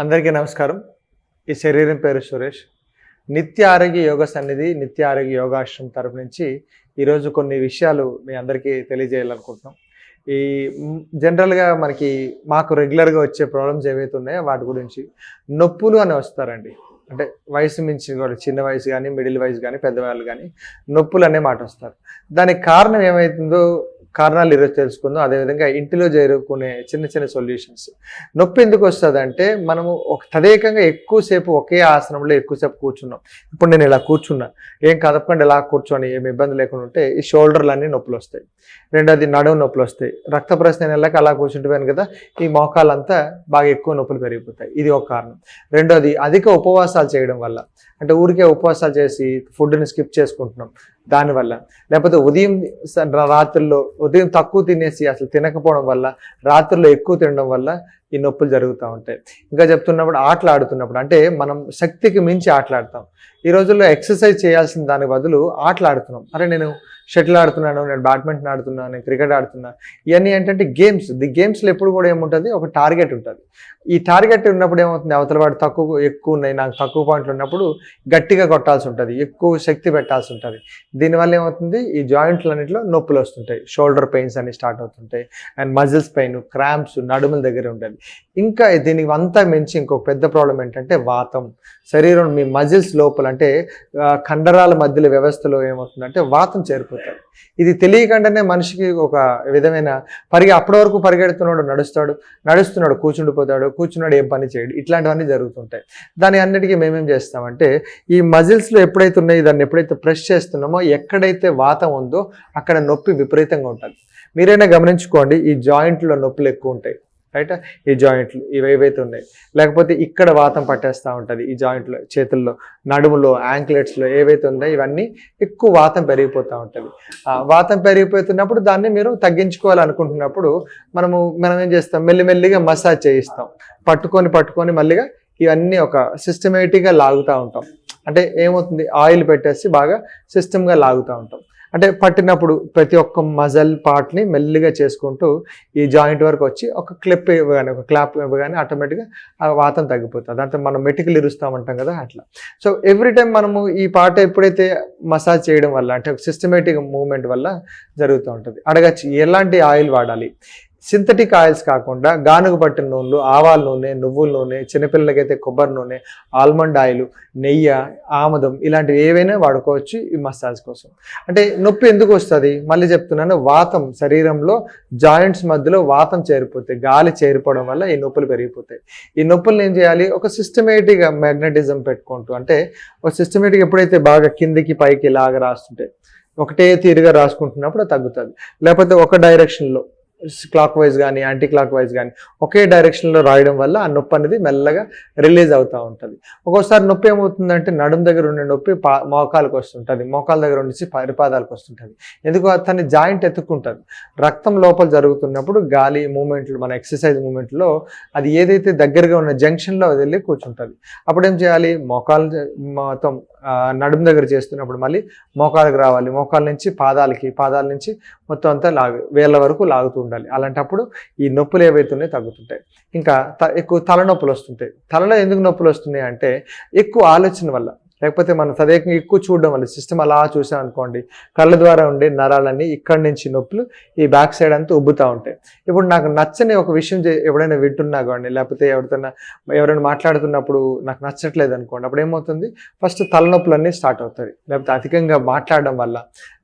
అందరికీ నమస్కారం. ఈ శరీరం పేరు సురేష్. నిత్య ఆరోగ్య యోగ సన్నిధి, నిత్య ఆరోగ్య యోగాశ్రమం తరపు నుంచి ఈరోజు కొన్ని విషయాలు మీ అందరికీ తెలియజేయాలనుకుంటున్నాం. ఈ జనరల్గా మాకు రెగ్యులర్గా వచ్చే ప్రాబ్లమ్స్ ఏవైతే ఉన్నాయో వాటి గురించి నొప్పులు అని వస్తారండి. అంటే వయసు మించి కూడా చిన్న వయసు కానీ, మిడిల్ వయసు కానీ, పెద్దవాళ్ళు కానీ నొప్పులు అనే మాట వస్తారు. దానికి కారణం ఏమవుతుందో కారణాలు ఈరోజు తెలుసుకుందాం. అదేవిధంగా ఇంటిలో జరుపుకునే చిన్న చిన్న సొల్యూషన్స్. నొప్పి ఎందుకు వస్తుంది అంటే మనము తదేకంగా ఎక్కువసేపు ఒకే ఆసనంలో ఎక్కువసేపు కూర్చున్నాం. ఇప్పుడు నేను ఇలా కూర్చున్నా, ఏం కదపకుండా ఇలా కూర్చొని ఏమి ఇబ్బంది లేకుండా ఉంటే ఈ షోల్డర్లన్నీ నొప్పులు వస్తాయి. రెండోది నడుము నొప్పులు వస్తాయి. రక్త ప్రసరణ వెళ్ళాక అలా కూర్చుంటుపోయాను కదా, ఈ మోకాలంతా బాగా ఎక్కువ నొప్పులు పెరిగిపోతాయి. ఇది ఒక కారణం. రెండోది అధిక ఉపవాసాలు చేయడం వల్ల, అంటే ఊరికే ఉపవాసాలు చేసి ఫుడ్ని స్కిప్ చేసుకుంటున్నాం దానివల్ల, లేకపోతే రాత్రుల్లో ఉదయం తక్కువ తినేసి అసలు తినకపోవడం వల్ల, రాత్రుల్లో ఎక్కువ తినడం వల్ల ఈ నొప్పులు జరుగుతూ ఉంటాయి. ఇంకా చెప్తున్నప్పుడు ఆటలు ఆడుతున్నప్పుడు, అంటే మనం శక్తికి మించి ఆటలాడతాం. ఈ రోజుల్లో ఎక్సర్సైజ్ చేయాల్సిన దాని బదులు ఆటలు ఆడుతున్నాం. అరే నేను షటిల్ ఆడుతున్నాను, నేను బ్యాడ్మింటన్ ఆడుతున్నాను, నేను క్రికెట్ ఆడుతున్నాను. ఇవన్నీ ఏంటంటే గేమ్స్. గేమ్స్లో ఎప్పుడు కూడా ఏముంటుంది, ఒక టార్గెట్ ఉంటుంది. ఈ టార్గెట్ ఉన్నప్పుడు ఏమవుతుంది, అవతల వాడు ఎక్కువ ఉన్నాయి, నాకు తక్కువ పాయింట్లు ఉన్నప్పుడు గట్టిగా కొట్టాల్సి ఉంటుంది, ఎక్కువ శక్తి పెట్టాల్సి ఉంటుంది. దీనివల్ల ఏమవుతుంది, ఈ జాయింట్లన్నింటిలో నొప్పులు వస్తుంటాయి. షోల్డర్ పెయిన్స్ అన్ని స్టార్ట్ అవుతుంటాయి, అండ్ మజిల్స్ పెయిన్, క్రాంప్స్ నడుముల దగ్గర ఉంటుంది. ఇంకా దీనికి అంతా మించి ఇంకొక పెద్ద ప్రాబ్లం ఏంటంటే వాతం. శరీరం మీ మజిల్స్ లోపల, అంటే కండరాల మధ్యలో వ్యవస్థలో ఏమవుతుందంటే వాతం చేరిపోతుంది. ఇది తెలియకుండానే మనిషికి ఒక విధమైన అప్పటి వరకు నడుస్తున్నాడు కూర్చున్నాడు ఏం పని చేయడు, ఇట్లాంటివన్నీ జరుగుతుంటాయి. దాని అన్నిటికీ మేమేం చేస్తామంటే, ఈ మజిల్స్లో ఎప్పుడైతే ఉన్నాయో దాన్ని ఎప్పుడైతే ప్రెస్ చేస్తున్నామో, ఎక్కడైతే వాతం ఉందో అక్కడ నొప్పి విపరీతంగా ఉంటుంది. మీరైనా గమనించుకోండి, ఈ జాయింట్లో నొప్పులు ఎక్కువ ఉంటాయి. రైట్, ఈ జాయింట్లు ఏవైతే ఉన్నాయి, లేకపోతే ఇక్కడ వాతం పట్టేస్తూ ఉంటుంది. ఈ జాయింట్లో, చేతుల్లో, నడుములో, యాంక్లెట్స్లో ఏవైతే ఉన్నాయో ఇవన్నీ ఎక్కువ వాతం పెరిగిపోతూ ఉంటుంది. వాతం పెరిగిపోతున్నప్పుడు దాన్ని మీరు తగ్గించుకోవాలనుకుంటున్నప్పుడు మనం ఏం చేస్తాం, మెల్లిమెల్లిగా మసాజ్ చేయిస్తాం. పట్టుకొని మళ్ళీగా ఇవన్నీ ఒక సిస్టమేటిక్గా లాగుతూ ఉంటాం. అంటే ఏమవుతుంది, ఆయిల్ పెట్టేసి బాగా సిస్టమ్గా లాగుతూ ఉంటాం. అంటే పట్టినప్పుడు ప్రతి ఒక్క మజల్ పార్ట్ని మెల్లిగా చేసుకుంటూ ఈ జాయింట్ వరకు వచ్చి ఒక క్లిప్ ఇవ్వగానే, ఒక క్లాప్ ఇవ్వగానే ఆటోమేటిక్గా ఆ వాతం తగ్గిపోతుంది. అంటే మనం మెటికలు ఇరుస్తామంటాం కదా, అట్లా. సో ఎవ్రీ టైం మనము ఈ పార్ట్ ఎప్పుడైతే మసాజ్ చేయడం వల్ల, అంటే సిస్టమేటిక్ మూవ్మెంట్ వల్ల జరుగుతూ ఉంటుంది. అడగచ్చు, ఎలాంటి ఆయిల్ వాడాలి? సింథటిక్ ఆయిల్స్ కాకుండా గానుగ పట్టిన నూనెలు, ఆవాల నూనె, నువ్వుల నూనె, చిన్నపిల్లలకైతే కొబ్బరి నూనె, ఆల్మండ్ ఆయిల్, నెయ్యి, ఆముదం, ఇలాంటివి ఏవైనా వాడుకోవచ్చు ఈ మసాజ్ కోసం. అంటే నొప్పి ఎందుకు వస్తుంది మళ్ళీ చెప్తున్నాను, వాతం శరీరంలో జాయింట్స్ మధ్యలో వాతం చేరిపోతాయి. గాలి చేరిపోవడం వల్ల ఈ నొప్పులు పెరిగిపోతాయి. ఈ నొప్పులను ఏం చేయాలి, ఒక సిస్టమేటిక్గా మ్యాగ్నెటిజం పెట్టుకుంటూ, అంటే ఒక సిస్టమేటిక్ ఎప్పుడైతే బాగా కిందికి పైకి ఇలాగ రాస్తుంటే, ఒకటే తీరుగా రాసుకుంటున్నప్పుడు తగ్గుతుంది. లేకపోతే ఒక డైరెక్షన్లో క్లాక్ వైజ్ కానీ, యాంటీ క్లాక్ వైజ్ కానీ ఒకే డైరెక్షన్లో రాయడం వల్ల ఆ నొప్పి అనేది మెల్లగా రిలీజ్ అవుతూ ఉంటుంది. ఒక్కోసారి నొప్పి ఏమవుతుందంటే, నడుము దగ్గర ఉండే నొప్పి మోకాలకు వస్తుంటుంది, మోకాల దగ్గర ఉండి పరిపాదాలకు వస్తుంటుంది. ఎందుకు, అతని జాయింట్ ఎత్తుకుంటుంది. రక్తం లోపల జరుగుతున్నప్పుడు గాలి మూమెంట్లు, మన ఎక్సర్సైజ్ మూమెంట్లో అది ఏదైతే దగ్గరగా ఉన్న జంక్షన్లో అది వెళ్ళి కూర్చుంటుంది. అప్పుడు ఏం చేయాలి, మోకాలు మొత్తం నడుము దగ్గర చేస్తున్నప్పుడు మళ్ళీ మోకాలకు రావాలి, మోకాల నుంచి పాదాల నుంచి మొత్తం అంతా వేళ్ళ వరకు లాగుతూ ఉండాలి. అలాంటప్పుడు ఈ నొప్పులు ఏవైతే ఉన్నాయో తగ్గుతుంటాయి. ఇంకా ఎక్కువ తలనొప్పులు వస్తుంటాయి. తలలో ఎందుకు నొప్పులు వస్తున్నాయి అంటే, ఎక్కువ ఆలోచన వల్ల, లేకపోతే మనం తదేకంగా ఎక్కువ చూడడం వల్ల, సిస్టమ్ అలా చూసాం అనుకోండి, కళ్ళ ద్వారా ఉండే నరాలన్నీ ఇక్కడి నుంచి నొప్పులు ఈ బ్యాక్ సైడ్ అంతా ఉబ్బుతూ ఉంటాయి. ఇప్పుడు నాకు నచ్చని ఒక విషయం ఎప్పుడైనా వింటున్నా కానీ, లేకపోతే ఎవరైనా మాట్లాడుతున్నప్పుడు నాకు నచ్చట్లేదు అనుకోండి, అప్పుడు ఏమవుతుంది, ఫస్ట్ తలనొప్పులన్నీ స్టార్ట్ అవుతాయి. లేకపోతే అధికంగా మాట్లాడడం వల్ల,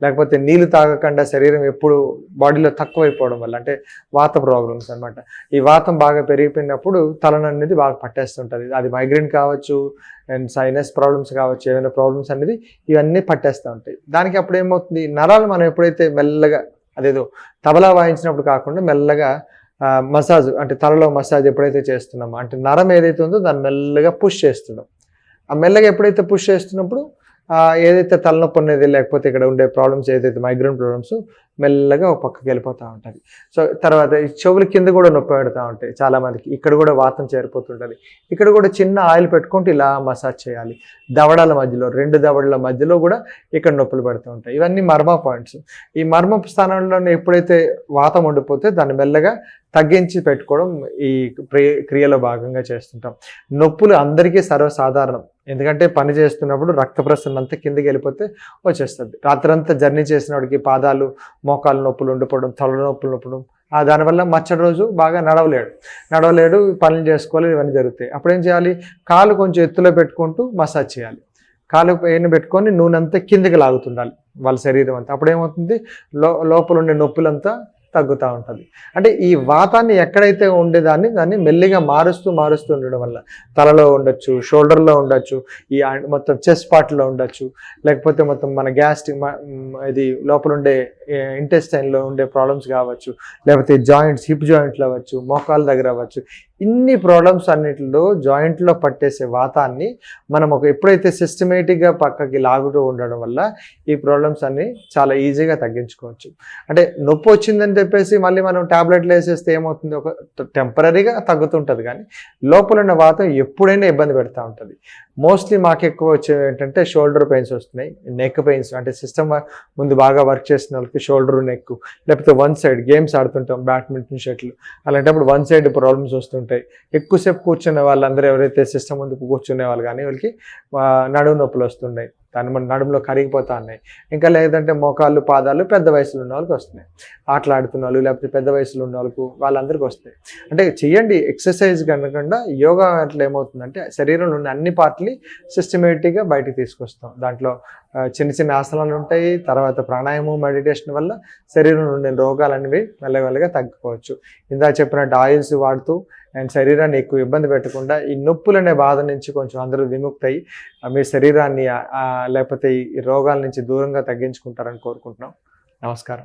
లేకపోతే నీళ్లు తాగకుండా శరీరం ఎప్పుడు బాడీలో తక్కువైపోవడం వల్ల, అంటే వాత ప్రాబ్లమ్స్ అనమాట. ఈ వాతం బాగా పెరిగిపోయినప్పుడు తలననేది బాగా పట్టేస్తుంటుంది. అది మైగ్రేన్ కావచ్చు, అండ్ సైనస్ ప్రాబ్లమ్స్ కావచ్చు, ఏమైనా ప్రాబ్లమ్స్ అనేది ఇవన్నీ పట్టేస్తూ ఉంటాయి. దానికి అప్పుడు ఏమవుతుంది, నరాలు మనం ఎప్పుడైతే మెల్లగా, అదేదో తబలా వాయించినప్పుడు కాకుండా మెల్లగా మసాజ్, అంటే తలలో మసాజ్ ఎప్పుడైతే చేస్తున్నామో, అంటే నరం ఏదైతే ఉందో దాన్ని మెల్లగా పుష్ చేస్తున్నాం. ఆ మెల్లగా ఎప్పుడైతే పుష్ చేస్తున్నప్పుడు ఏదైతే తలనొప్పి ఉన్నది లేకపోతే ఇక్కడ ఉండే ప్రాబ్లమ్స్ ఏదైతే మైగ్రేన్ ప్రాబ్లమ్స్ మెల్లగా ఒక పక్కకి వెళ్ళిపోతూ ఉంటుంది. సో తర్వాత ఈ చెవుల కింద కూడా నొప్పి పెడతా ఉంటాయి చాలామందికి. ఇక్కడ కూడా వాతం చేరిపోతుంటుంది. ఇక్కడ కూడా చిన్న ఆయిల్ పెట్టుకుంటూ ఇలా మసాజ్ చేయాలి. దవడల మధ్యలో 2 దవడల మధ్యలో కూడా ఇక్కడ నొప్పులు పెడుతూ ఉంటాయి. ఇవన్నీ మర్మ పాయింట్స్. ఈ మర్మ స్థానంలో ఎప్పుడైతే వాతం ఉండిపోతే దాన్ని మెల్లగా తగ్గించి పెట్టుకోవడం ఈ క్రియలో భాగంగా చేస్తుంటాం. నొప్పులు అందరికీ సర్వసాధారణం. ఎందుకంటే పని చేస్తున్నప్పుడు రక్త ప్రసరణ అంతా కిందకి వెళ్ళిపోతే వచ్చేస్తుంది. రాత్రంతా జర్నీ చేసిన వాడికి పాదాలు మోకాలు నొప్పులు ఉండిపోవడం, తల నొప్పులు నొప్పడం, దానివల్ల మరుసటి రోజు బాగా నడవలేడు, పనులు చేసుకోవాలి, ఇవన్నీ జరుగుతాయి. అప్పుడు ఏం చేయాలి? కాలు కొంచెం ఎత్తులో పెట్టుకుంటూ మసాజ్ చేయాలి. కాలు పైన పెట్టుకొని నూనె అంతా కిందకి లాగుతుండాలి వాళ్ళ శరీరం అంతా. అప్పుడు ఏమవుతుంది? లోపల ఉండే నొప్పులంతా తగ్గుతూ ఉంటుంది. అంటే ఈ వాతాన్ని ఎక్కడైతే దాన్ని మెల్లిగా మారుస్తూ ఉండడం వల్ల తలలో ఉండొచ్చు, షోల్డర్లో ఉండొచ్చు, ఈ మొత్తం చెస్ట్ పార్ట్లో ఉండొచ్చు, లేకపోతే మొత్తం మన గ్యాస్ట్రిక్ ఇది లోపల ఉండే ఇంటెస్టైన్లో ఉండే ప్రాబ్లమ్స్ కావచ్చు, లేకపోతే జాయింట్స్, హిప్ జాయింట్లు అవ్వచ్చు, మోకాల దగ్గర అవ్వచ్చు. ఇన్ని ప్రాబ్లమ్స్ అన్నిటిలో జాయింట్లో పట్టేసే వాతాన్ని మనం ఎప్పుడైతే సిస్టమేటిక్గా పక్కకి లాగుతూ ఉండడం వల్ల ఈ ప్రాబ్లమ్స్ అన్ని చాలా ఈజీగా తగ్గించుకోవచ్చు. అంటే నొప్పి వచ్చిందని చెప్పేసి మళ్ళీ మనం టాబ్లెట్లు వేసేస్తే ఏమవుతుంది? ఒక టెంపరీగా తగ్గుతుంటుంది, కానీ లోపల ఉన్న వాతం ఎప్పుడైనా ఇబ్బంది పెడతా ఉంటుంది. మోస్ట్లీ మాకు ఎక్కువ వచ్చేవి ఏంటంటే షోల్డర్ పెయిన్స్ వస్తున్నాయి, నెక్ పెయిన్స్. అంటే సిస్టమ్ ముందు బాగా వర్క్ చేసిన వాళ్ళకి షోల్డర్, నెక్, లేకపోతే వన్ సైడ్ గేమ్స్ ఆడుతుంటాం, బ్యాడ్మింటన్, షటిల్, అలాంటప్పుడు వన్ సైడ్ ప్రాబ్లమ్స్ వస్తుంటాయి. ఎక్కువసేపు కూర్చునే వాళ్ళందరూ ఎవరైతే సిస్టమ్ ముందు కూర్చునే వాళ్ళు కానీ వాళ్ళకి నడుము నొప్పులు వస్తున్నాయి, మన నడుములో కరిగిపోతా ఉన్నాయి. ఇంకా లేదంటే మోకాళ్ళు, పాదాలు పెద్ద వయసులో ఉన్న వాళ్ళకి వస్తున్నాయి. ఆటలాడుతున్న వాళ్ళు లేకపోతే పెద్ద వయసులో ఉన్న వాళ్ళకు వాళ్ళందరికీ వస్తాయి. అంటే చెయ్యండి ఎక్సర్సైజ్ కనుకుండా. యోగా అట్లా ఏమవుతుందంటే శరీరంలో ఉన్న అన్ని పార్ట్ని సిస్టమేటిక్గా బయటకు తీసుకొస్తాం. దాంట్లో చిన్న చిన్న ఆసనాలు ఉంటాయి. తర్వాత ప్రాణాయామం, మెడిటేషన్ వల్ల శరీరంలో ఉండే రోగాలనేవి మెల్లమెల్లగా తగ్గిపోవచ్చు. ఇందాక చెప్పినట్టు ఆయిల్స్ వాడుతూ అండ్ శరీరాన్ని ఎక్కువ ఇబ్బంది పెట్టకుండా ఈ నొప్పులనే బాధ నుంచి కొంచెం అందరూ విముక్తి అయ్యి మీ శరీరాన్ని లేకపోతే ఈ రోగాల నుంచి దూరంగా తగ్గించుకుంటారని కోరుకుంటున్నాం. నమస్కారం.